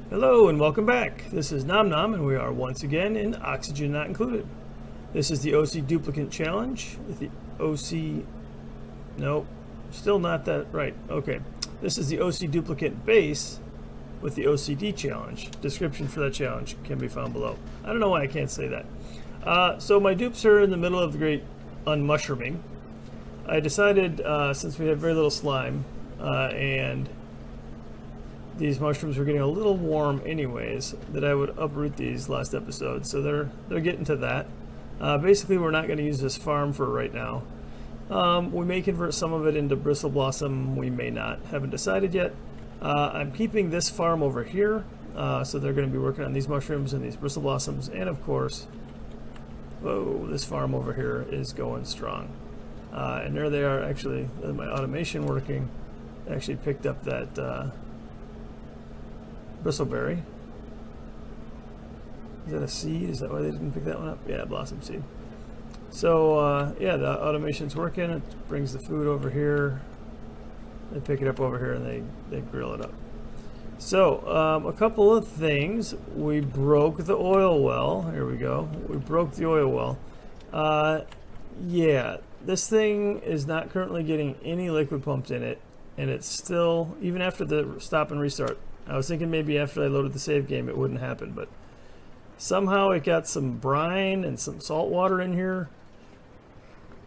Hello and welcome back. This is Nom Nom and we are once again in Oxygen Not Included. This is the O.C.Duplicant challenge with the O.C. Nope, still not that right. Okay, this is the O.C.Duplicant base with the O.C.D challenge. Description for that challenge can be found below. I don't know why I can't say that. So my dupes are in the middle of the great unmushrooming. I decided since we have very little slime and these mushrooms were getting a little warm anyways, that I would uproot these last episode. So they're getting to that. Basically, we're not going to use this farm for right now. We may convert some of it into bristle blossom. We may not. Haven't decided yet. I'm keeping this farm over here. So they're going to be working on these mushrooms and these bristle blossoms. And of course, whoa, this farm over here is going strong. And there they are. Actually, my automation working actually picked up that bristleberry. Is that a seed? Is that why they didn't pick that one up? Yeah, blossom seed. So yeah, the automation's working. It brings the food over here. They pick it up over here and they grill it up. So a couple of things. We broke the oil well. Here we go. We broke the oil well. Yeah, this thing is not currently getting any liquid pumped in it, and it's still, even after the stop and restart, I was thinking maybe after I loaded the save game it wouldn't happen, but somehow it got some brine and some salt water in here.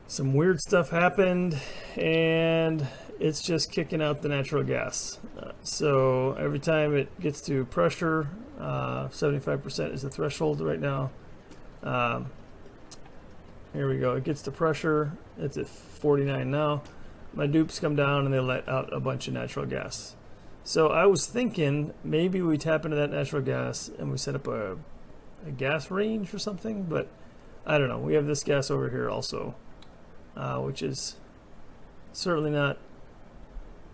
Some weird stuff happened, and it's just kicking out the natural gas. So every time it gets to pressure, 75% is the threshold right now. Here we go. It gets to pressure. It's at 49 now. My dupes come down and they let out a bunch of natural gas. So I was thinking maybe we tap into that natural gas and we set up a gas range or something, but I don't know. We have this gas over here also, which is certainly not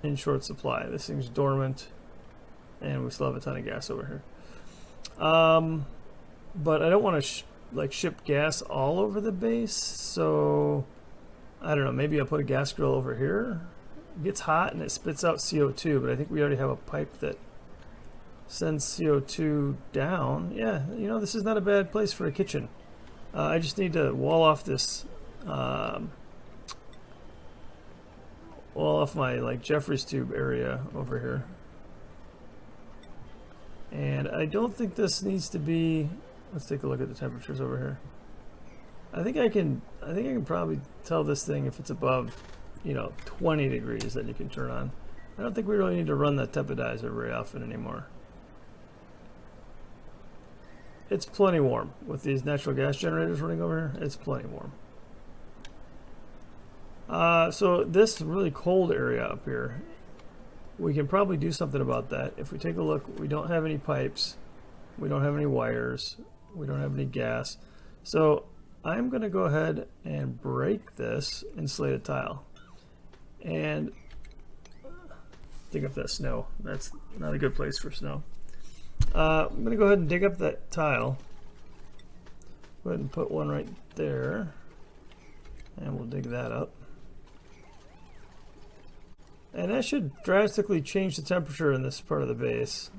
in short supply. This thing's dormant and we still have a ton of gas over here. But I don't want to ship gas all over the base, so I don't know. Maybe I'll put a gas grill over here. It gets hot and it spits out CO2, but I think we already have a pipe that sends CO2 down. Yeah, you know, this is not a bad place for a kitchen. I just need to wall off this, wall off my Jeffrey's tube area over here. And I don't think this needs to be, let's take a look at the temperatures over here. I think I can probably tell this thing if it's above 20 degrees, then you can turn on. I don't think we really need to run that tempedizer very often anymore. It's plenty warm with these natural gas generators running over here. It's plenty warm. So this really cold area up here, we can probably do something about that. If we take a look, we don't have any pipes, we don't have any wires, we don't have any gas. So I'm going to go ahead and break this insulated tile and dig up that snow. That's not a good place for snow. I'm going to go ahead and dig up that tile. Go ahead and put one right there, and we'll dig that up. And that should drastically change the temperature in this part of the base.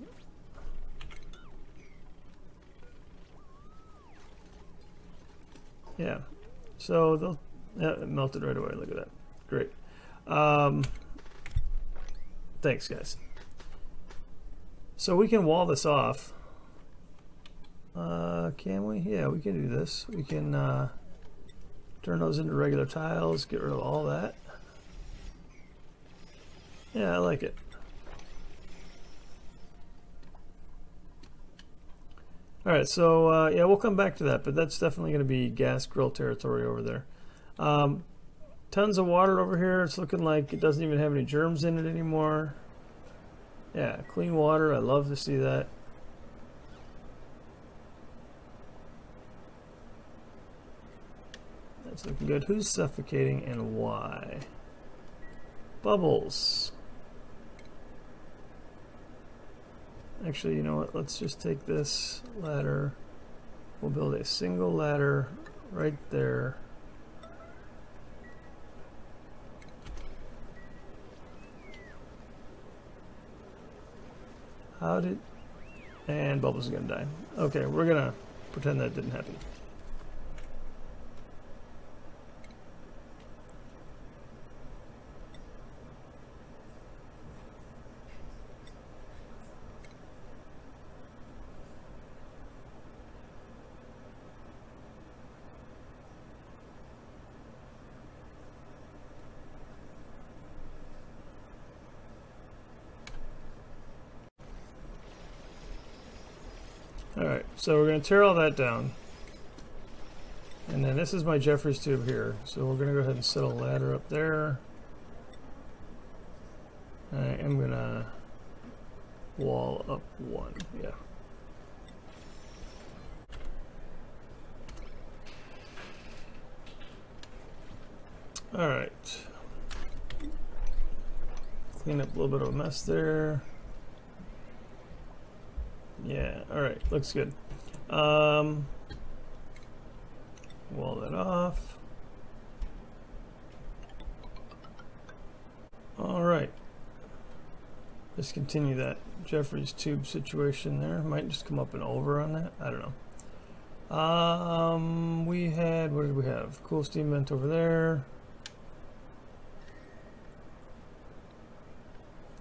Yeah, so it melted right away. Look at that. Great. Thanks, guys. So we can wall this off. Can we? Yeah, we can do this. We can turn those into regular tiles, get rid of all that. Yeah, I like it. All right, so yeah, we'll come back to that, but that's definitely going to be gas grill territory over there. Tons of water over here. It's looking like it doesn't even have any germs in it anymore. Yeah, clean water. I love to see that. That's looking good. Who's suffocating and why? Bubbles. Actually, you know what? Let's just take this ladder. We'll build a single ladder right there. How did And Bubbles is gonna die. Okay, we're gonna pretend that didn't happen. Alright, so we're going to tear all that down. And then this is my Jeffries tube here. So we're going to go ahead and set a ladder up there. I am going to wall up one, yeah. Alright. Clean up a little bit of a mess there. Yeah, alright, looks good. Wall that off. Alright. Let's continue that Jeffries tube situation there. Might just come up and over on that. I don't know. We had, what did we have? Cool steam vent over there.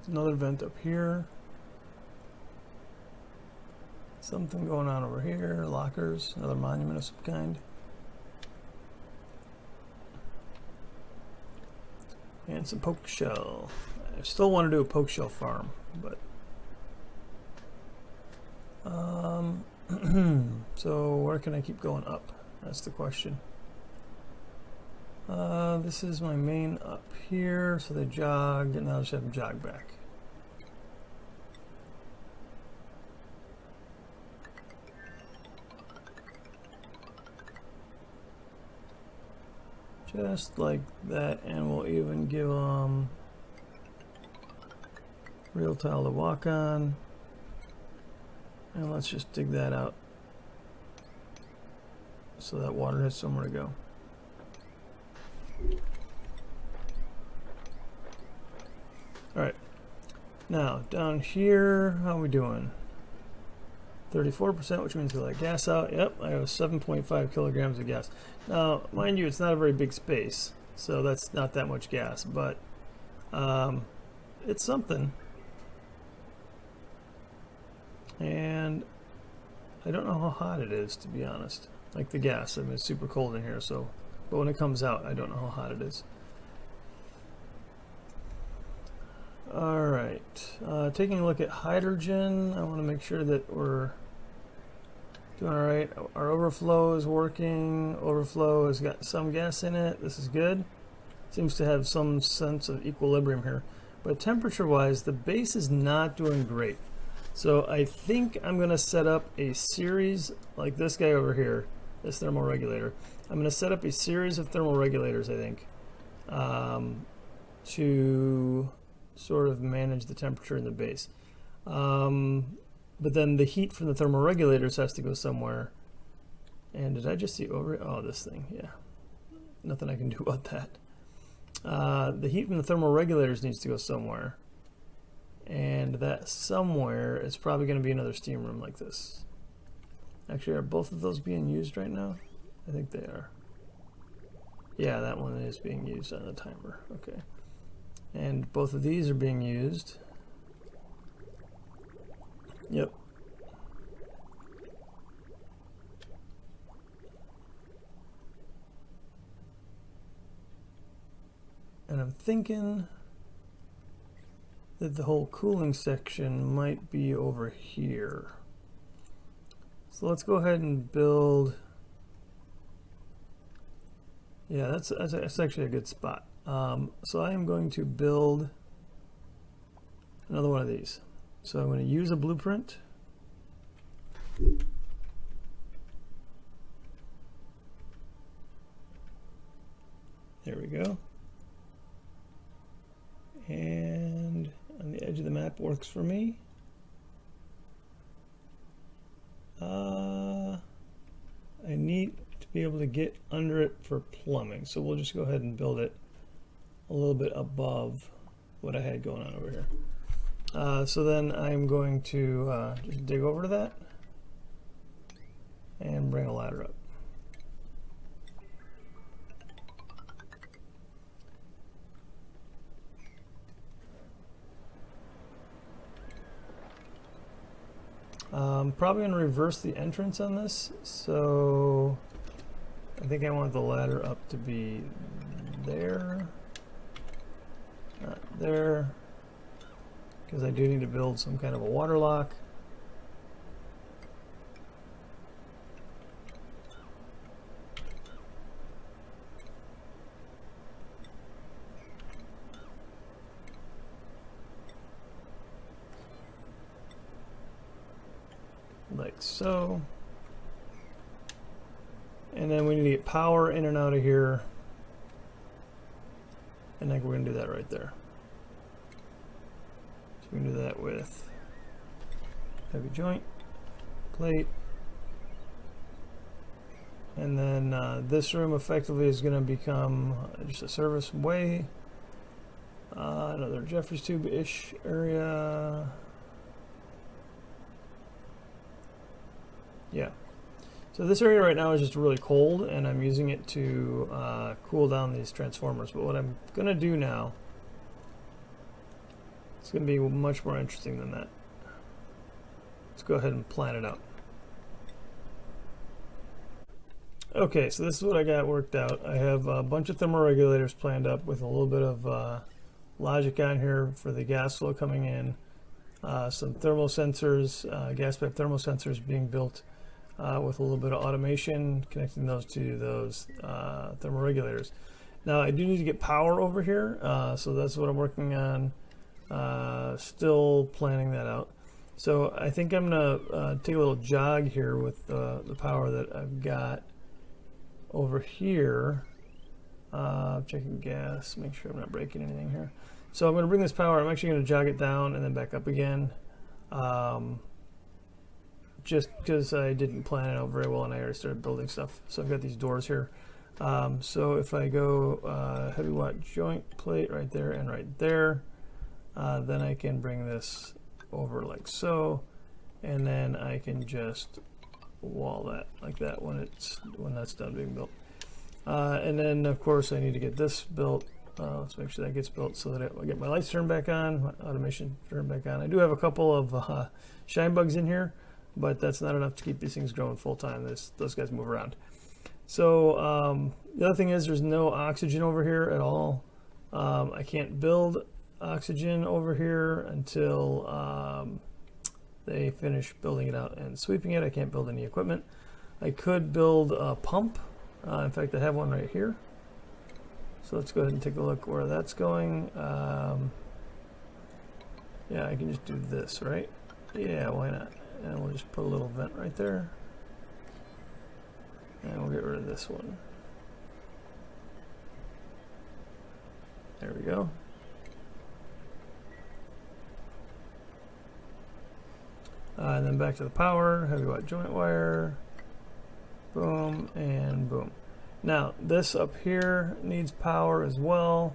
Another vent up here. Something going on over here. Lockers, another monument of some kind. And some poke shell. I still want to do a poke shell farm, but so where can I keep going up? That's the question. This is my main up here, so they jog, and I'll just have them jog back. Just like that, and we'll even give them real tile to walk on. And let's just dig that out so that water has somewhere to go. Alright, now down here, how are we doing? 34%, which means we let gas out. Yep, I have 7.5 kilograms of gas. Now, mind you, it's not a very big space, so that's not that much gas, but it's something. And I don't know how hot it is, to be honest. Like the gas, I mean, it's super cold in here, so, but when it comes out, I don't know how hot it is. Alright, taking a look at hydrogen, I want to make sure that we're doing alright. Our overflow is working. Overflow has got some gas in it. This is good. Seems to have some sense of equilibrium here. But temperature wise, the base is not doing great. So I think I'm going to set up a series like this guy over here, this thermal regulator. I'm going to set up a series of thermal regulators, I think, to sort of manage the temperature in the base. But then the heat from the thermal regulators has to go somewhere. And did I just see over? Oh, this thing, yeah. Nothing I can do about that. The heat from the thermal regulators needs to go somewhere. And that somewhere is probably going to be another steam room like this. Actually, are both of those being used right now? I think they are. Yeah, that one is being used on the timer. Okay. And both of these are being used. Yep. And I'm thinking that the whole cooling section might be over here. So let's go ahead and build. Yeah, that's actually a good spot. So I am going to build another one of these. So I'm going to use a blueprint. There we go. And on the edge of the map works for me. I need to be able to get under it for plumbing, so we'll just go ahead and build it a little bit above what I had going on over here. So then I'm going to just dig over to that and bring a ladder up. Probably going to reverse the entrance on this, so I think I want the ladder up to be there, not there, because I do need to build some kind of a water lock. Like so. And then we need to get power in and out of here. And I think we're going to do that right there. So we can do that with heavy joint, plate. And then this room effectively is going to become just a service way. Another Jeffries tube-ish area. Yeah. So this area right now is just really cold, and I'm using it to cool down these transformers. But what I'm going to do now, it's going to be much more interesting than that. Let's go ahead and plan it out. Okay, so this is what I got worked out. I have a bunch of thermoregulators planned up with a little bit of logic on here for the gas flow coming in. Some thermal sensors, gas pipe thermal sensors being built with a little bit of automation, connecting those to those thermoregulators. Now I do need to get power over here, so that's what I'm working on, still planning that out. So I think I'm gonna take a little jog here with the power that I've got over here. Checking gas, make sure I'm not breaking anything here. So I'm going to bring this power, I'm actually going to jog it down and then back up again. Just because I didn't plan it out very well and I already started building stuff. So I've got these doors here. So if I go heavy watt joint plate right there and right there, then I can bring this over like so, and then I can just wall that like that when that's done being built. And then of course I need to get this built. Let's make sure that gets built so that I get my lights turned back on, my automation turned back on. I do have a couple of shine bugs in here, but that's not enough to keep these things growing full time. Those guys move around. So the other thing is there's no oxygen over here at all. I can't build oxygen over here until they finish building it out and sweeping it. I can't build any equipment. I could build a pump. In fact, I have one right here. So let's go ahead and take a look where that's going. Yeah, I can just do this, right? Yeah, why not? And we'll just put a little vent right there. And we'll get rid of this one. There we go. And then back to the power, heavy watt joint wire. Boom, and boom. Now, this up here needs power as well.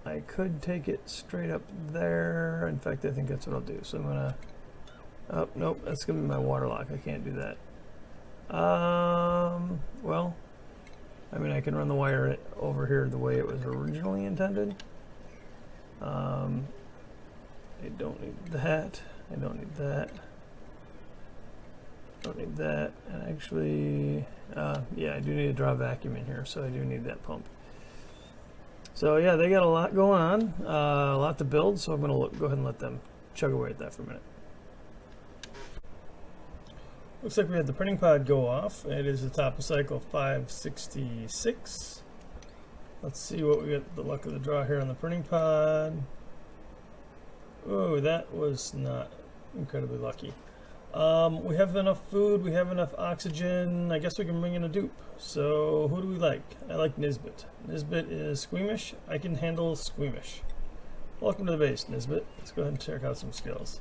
I could take it straight up there. In fact, I think that's what I'll do. So I'm gonna, oh, nope, that's gonna be my water lock. I can't do that. Well, I mean, I can run the wire over here the way it was originally intended. I don't need that. I don't need that. Don't need that. And actually, yeah, I do need to draw a vacuum in here, so I do need that pump. So yeah, they got a lot going on, a lot to build, so I'm going to go ahead and let them chug away at that for a minute. Looks like we had the printing pod go off. It is the top of cycle 566. Let's see what we get the luck of the draw here on the printing pod. Oh, that was not incredibly lucky. We have enough food, we have enough oxygen. I guess we can bring in a dupe. So who do we like? I like Nisbet. Nisbet is squeamish. I can handle squeamish. Welcome to the base, Nisbet. Let's go ahead and check out some skills.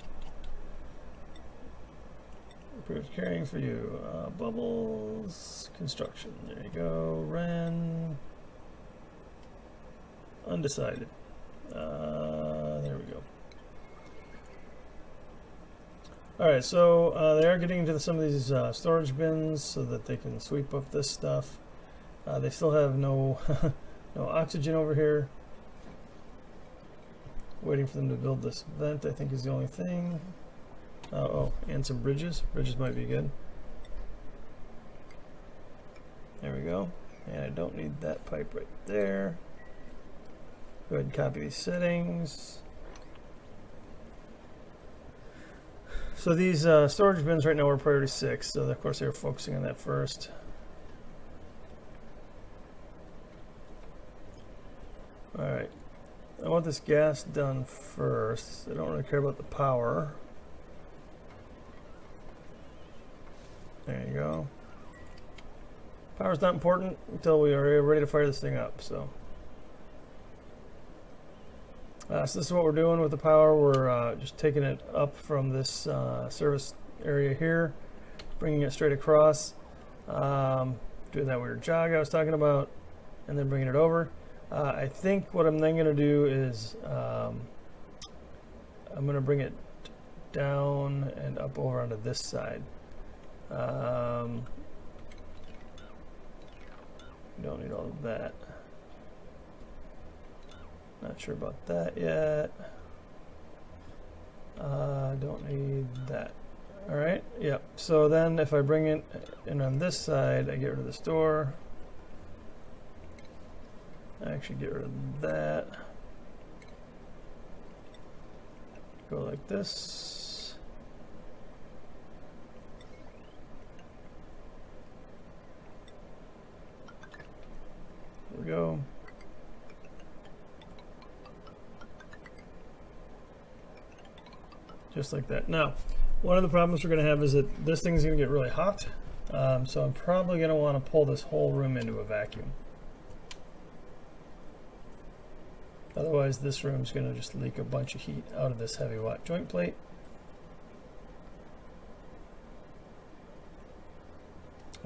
Improved carrying for you. Bubbles, construction. There you go. Ren. undecided. There we go. All right, so they are getting into some of these storage bins so that they can sweep up this stuff. They still have no no oxygen over here. Waiting for them to build this vent, I think, is the only thing. Oh, and some bridges. Bridges might be good. There we go. And I don't need that pipe right there. Go ahead and copy these settings. So these storage bins right now are priority 6, so of course they were focusing on that first. Alright, I want this gas done first. I don't really care about the power. There you go. Power's not important until we are ready to fire this thing up. So this is what we're doing with the power. We're just taking it up from this service area here, bringing it straight across, doing that weird jog I was talking about, and then bringing it over. I think what I'm then going to do is I'm going to bring it down and up over onto this side. Don't need all of that. Not sure about that yet. Don't need that. All right, yep. So then if I bring it in on this side, I get rid of this door. I actually get rid of that. Go like this. There we go. Just like that. Now, one of the problems we're going to have is that this thing's going to get really hot. So I'm probably going to want to pull this whole room into a vacuum. Otherwise, this room's going to just leak a bunch of heat out of this heavy watt joint plate.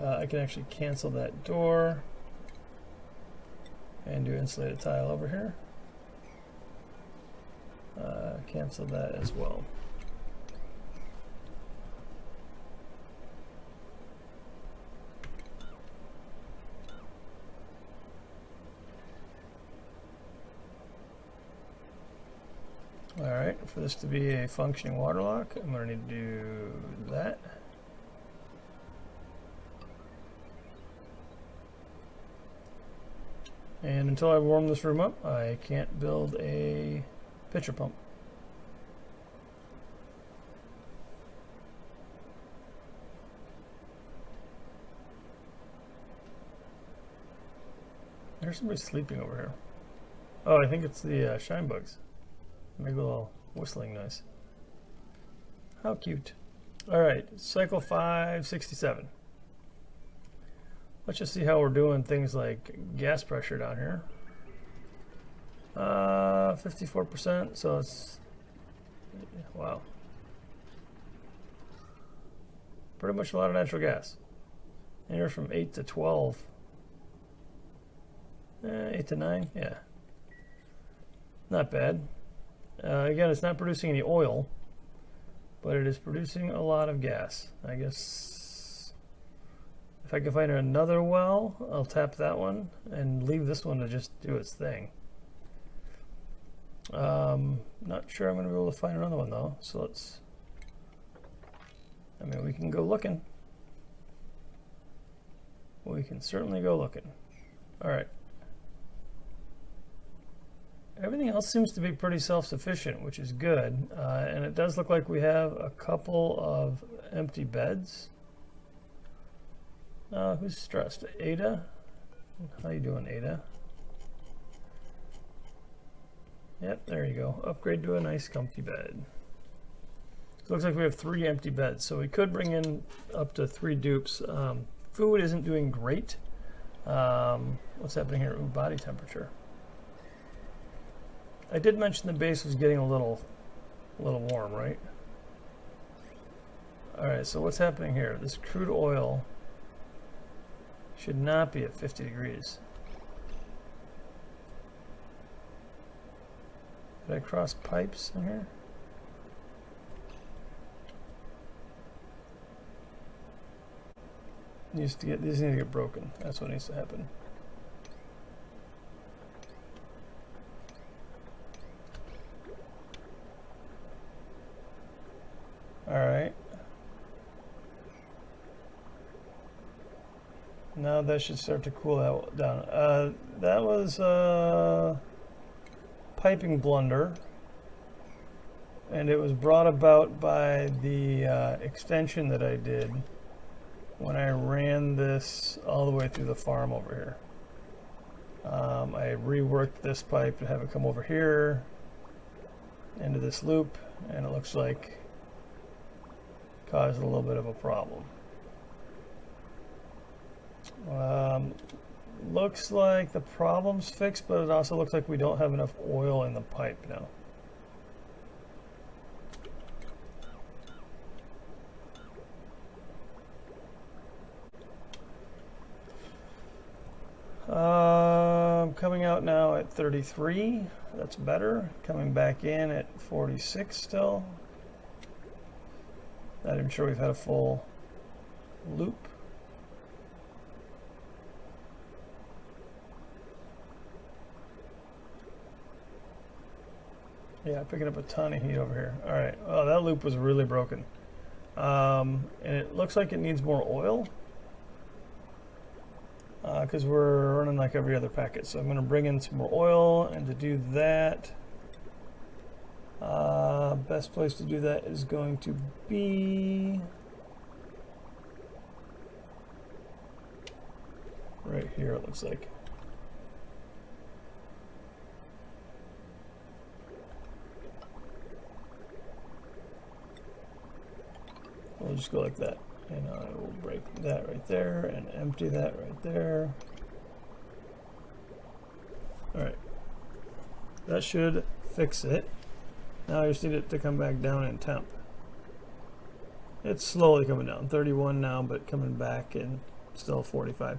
I can actually cancel that door and do insulated tile over here. Cancel that as well. All right, for this to be a functioning water lock, I'm going to need to do that. And until I warm this room up, I can't build a pitcher pump. There's somebody sleeping over here. Oh, I think it's the shine bugs. Make a little whistling noise. How cute. All right, cycle 567. Let's just see how we're doing things like gas pressure down here. 54%, so it's, wow. Pretty much a lot of natural gas. Anywhere from 8 to 12. 8 to 9, yeah. Not bad. Again, it's not producing any oil, but it is producing a lot of gas. I guess if I can find another well, I'll tap that one and leave this one to just do its thing. Not sure I'm going to be able to find another one though, so let's, I mean, we can go looking. We can certainly go looking. All right. Everything else seems to be pretty self-sufficient, which is good. And it does look like we have a couple of empty beds. Who's stressed? Ada? How you doing, Ada? Yep, there you go. Upgrade to a nice comfy bed. So it looks like we have 3 empty beds, so we could bring in up to 3 dupes. Food isn't doing great. What's happening here? Ooh, body temperature. I did mention the base was getting a little warm, right? All right, so what's happening here? This crude oil should not be at 50 degrees. Did I cross pipes in here? These need to get broken. That's what needs to happen. All right. Now that should start to cool that down. That was piping blunder, and it was brought about by the extension that I did when I ran this all the way through the farm over here. I reworked this pipe to have it come over here into this loop, and it looks like caused a little bit of a problem. Looks like the problem's fixed, but it also looks like we don't have enough oil in the pipe now. Coming out now at 33. That's better. Coming back in at 46 still. Not even sure we've had a full loop. Yeah, picking up a ton of heat over here. All right. Oh, that loop was really broken. And it looks like it needs more oil because we're running like every other packet. So I'm going to bring in some more oil, and to do that, best place to do that is going to be right here, it looks like. We'll just go like that, and I will break that right there and empty that right there. All right, that should fix it. Now I just need it to come back down in temp. It's slowly coming down, 31 now, but coming back and still 45.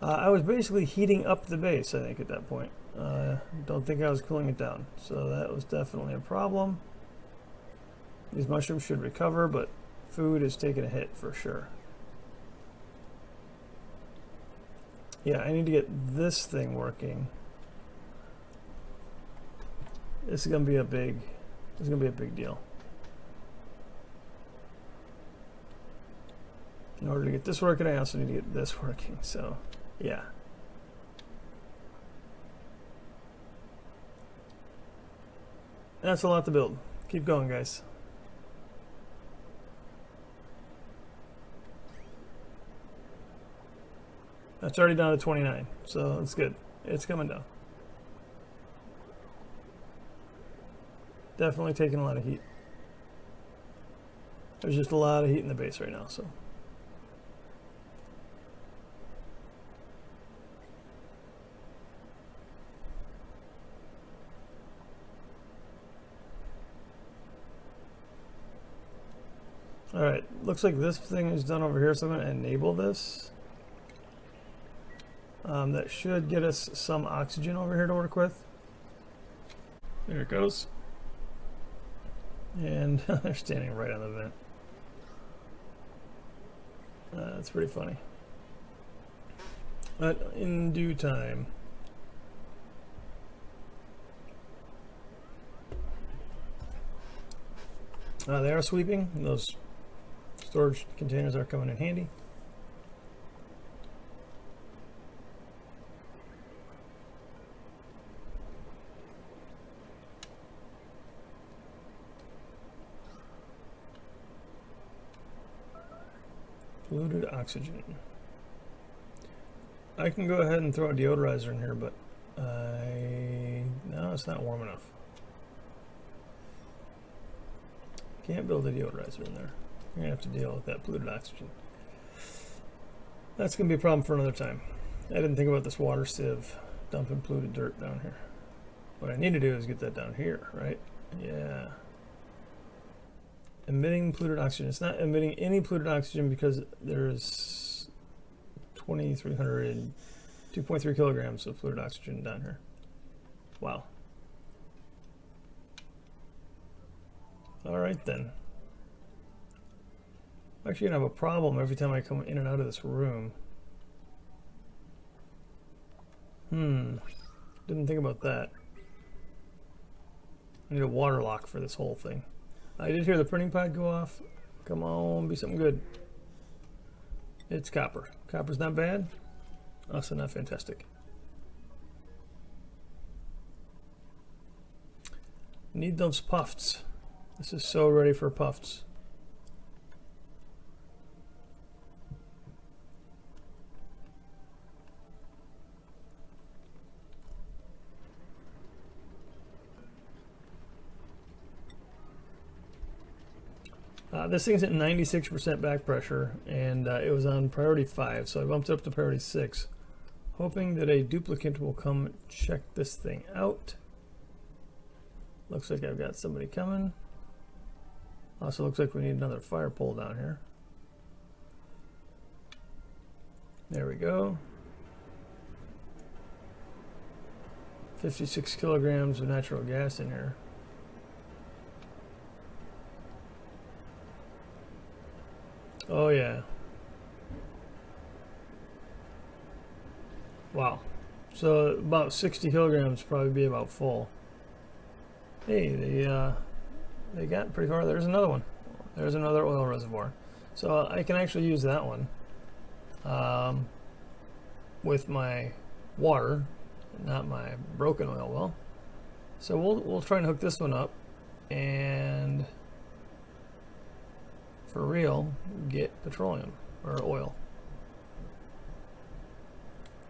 I was basically heating up the base, I think, at that point. Don't think I was cooling it down, so that was definitely a problem. These mushrooms should recover, but food is taking a hit for sure. Yeah, I need to get this thing working. This is gonna be a big deal. In order to get this working, I also need to get this working. So, yeah. That's a lot to build. Keep going, guys. That's already down to 29, so it's good. It's coming down. Definitely taking a lot of heat. There's just a lot of heat in the base right now, so. All right, looks like this thing is done over here, so I'm going to enable this. That should get us some oxygen over here to work with. There it goes. And they're standing right on the vent. That's pretty funny. But in due time. They are sweeping. Those storage containers are coming in handy. Polluted oxygen. I can go ahead and throw a deodorizer in here, but no, it's not warm enough. Can't build a deodorizer in there. You're gonna have to deal with that polluted oxygen. That's gonna be a problem for another time. I didn't think about this water sieve dumping polluted dirt down here. What I need to do is get that down here, right? Yeah. Emitting polluted oxygen. It's not emitting any polluted oxygen because there's 2.3 kilograms of polluted oxygen down here. Wow. All right then. I'm actually gonna have a problem every time I come in and out of this room. Didn't think about that. I need a water lock for this whole thing. I did hear the printing pod go off. Come on, be something good. It's copper. Copper's not bad. Also not fantastic. Need those puffs. This is so ready for puffs. This thing's at 96% back pressure, and it was on priority 5, so I bumped it up to priority 6, hoping that a duplicant will come check this thing out. Looks like I've got somebody coming. Also looks like we need another fire pole down here. There we go. 56 kilograms of natural gas in here. Oh yeah. Wow. So about 60 kilograms probably be about full. Hey, they got pretty far. There's another one. There's another oil reservoir. So I can actually use that one with my water, not my broken oil well. So we'll try and hook this one up and for real get petroleum or oil.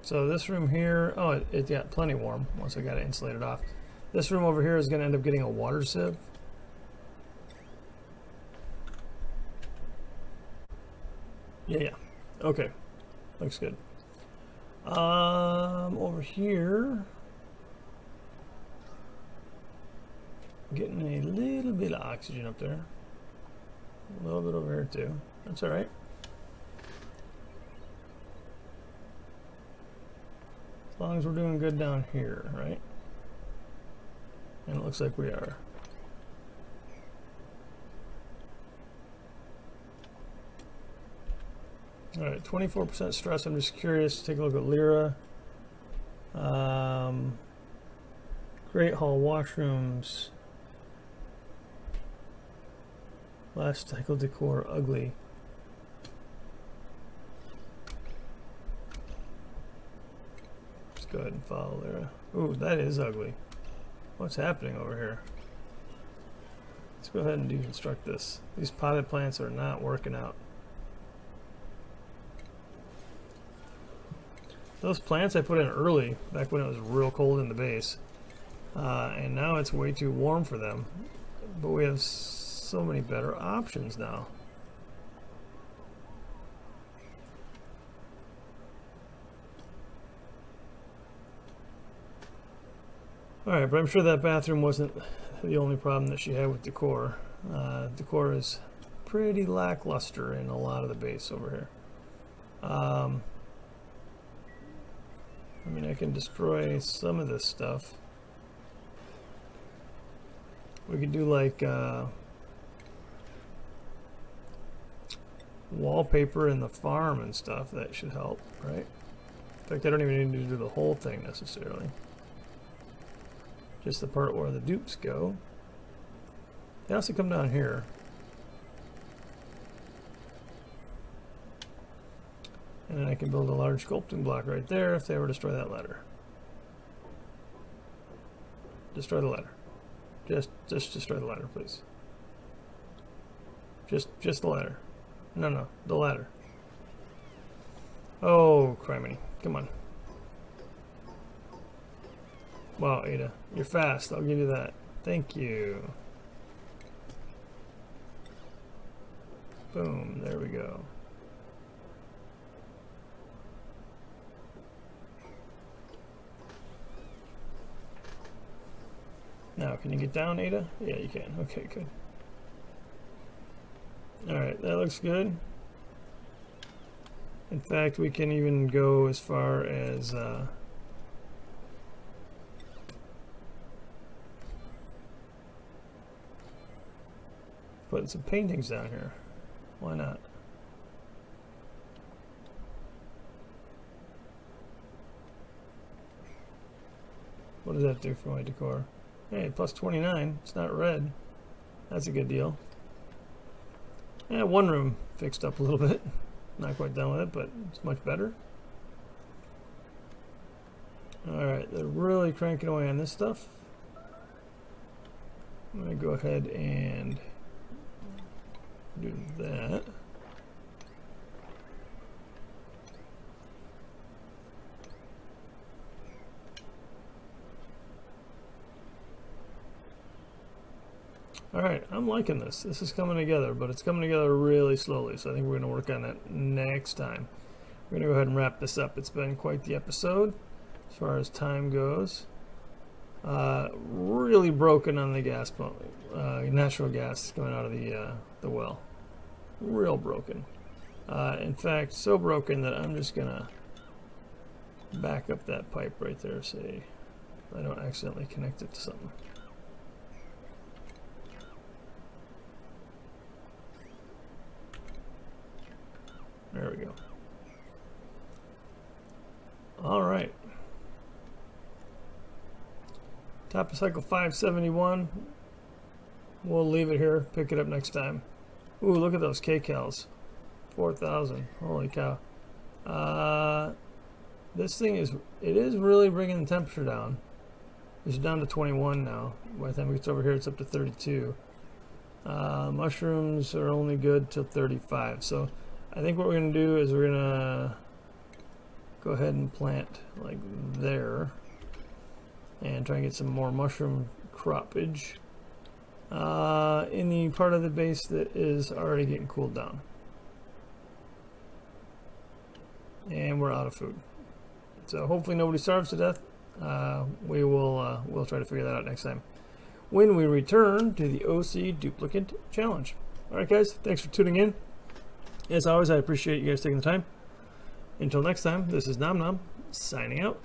So this room here, oh, it got plenty warm once I got it insulated off. This room over here is going to end up getting a water sieve. Yeah, okay, looks good. Over here, getting a little bit of oxygen up there. A little bit over here too. That's all right. As long as we're doing good down here, right? And it looks like we are. All right, 24% stress. I'm just curious. Take a look at Lyra. Great Hall washrooms. Last cycle decor, ugly. Let's go ahead and follow there. Ooh, that is ugly. What's happening over here? Let's go ahead and deconstruct this. These potted plants are not working out. Those plants I put in early, back when it was real cold in the base. And now it's way too warm for them. But we have so many better options now. Alright, but I'm sure that bathroom wasn't the only problem that she had with decor. Decor is pretty lackluster in a lot of the base over here. I mean, I can destroy some of this stuff. We could do like wallpaper in the farm and stuff. That should help, right? In fact, I don't even need to do the whole thing necessarily. Just the part where the dupes go. They also come down here. And then I can build a large sculpting block right there if they ever destroy that ladder. Destroy the ladder. Just destroy the ladder, please. Just the ladder. No, the ladder. Oh, criminy. Come on. Wow, Ada. You're fast. I'll give you that. Thank you. Boom. There we go. Now, can you get down, Ada? Yeah, you can. Okay, good. Alright, that looks good. In fact, we can even go as far as Putting some paintings down here. Why not? What does that do for my decor? Hey, plus 29. It's not red. That's a good deal. Yeah, one room fixed up a little bit. Not quite done with it, but it's much better. Alright, they're really cranking away on this stuff. I'm going to go ahead and do that. Alright, I'm liking this. This is coming together, but it's coming together really slowly, so I think we're going to work on that next time. We're going to go ahead and wrap this up. It's been quite the episode as far as time goes. Really broken on the gas pump, natural gas coming out of the well. Real broken. In fact, so broken that I'm just going to back up that pipe right there so I don't accidentally connect it to something. There we go. All right. Top of cycle 571. We'll leave it here. Pick it up next time. Ooh, look at those kcals. 4,000. Holy cow. This thing is really bringing the temperature down. It's down to 21 now. By the time it gets over here, it's up to 32. Mushrooms are only good till 35. So I think what we're going to do is we're going to go ahead and plant like there and try and get some more mushroom croppage in the part of the base that is already getting cooled down. And we're out of food. So hopefully nobody starves to death. We'll try to figure that out next time when we return to the O.C.Duplicant challenge. Alright guys, thanks for tuning in. As always, I appreciate you guys taking the time. Until next time, this is Nom Nom, signing out.